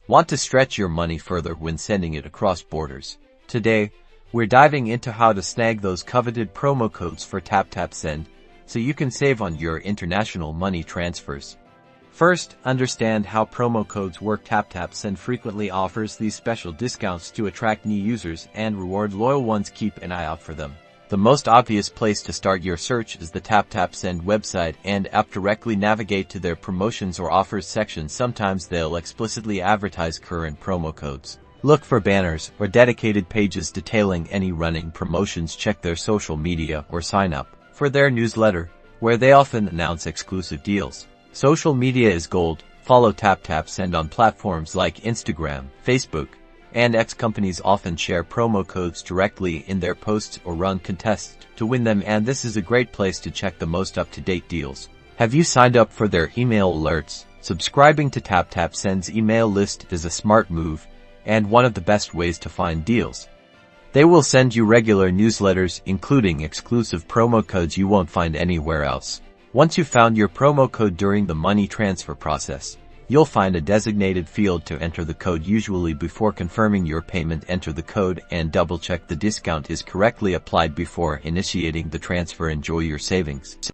Want to stretch your money further when sending it across borders? Today, we're diving into how to snag those coveted promo codes for Taptap Send so you can save on your international money transfers. First, understand how promo codes work. Taptap Send frequently offers these special discounts to attract new users and reward loyal ones. Keep an eye out for them. The most obvious place to start your search is the Taptap Send website and app. Directly navigate to their promotions or offers section. Sometimes they'll explicitly advertise current promo codes. Look for banners or dedicated pages detailing any running promotions. Check their social media or sign up for their newsletter, where they often announce exclusive deals. Social media is gold. Follow Taptap Send on platforms like Instagram, Facebook, and X. Companies often share promo codes directly in their posts or run contests to win them, and this is a great place to check the most up-to-date deals. Have you signed up for their email alerts? Subscribing to Taptap Send's email list is a smart move and one of the best ways to find deals. They will send you regular newsletters, including exclusive promo codes you won't find anywhere else. Once you've found your promo code during the money transfer process, you'll find a designated field to enter the code. Usually before confirming your payment, enter the code and double-check the discount is correctly applied before initiating the transfer. Enjoy your savings.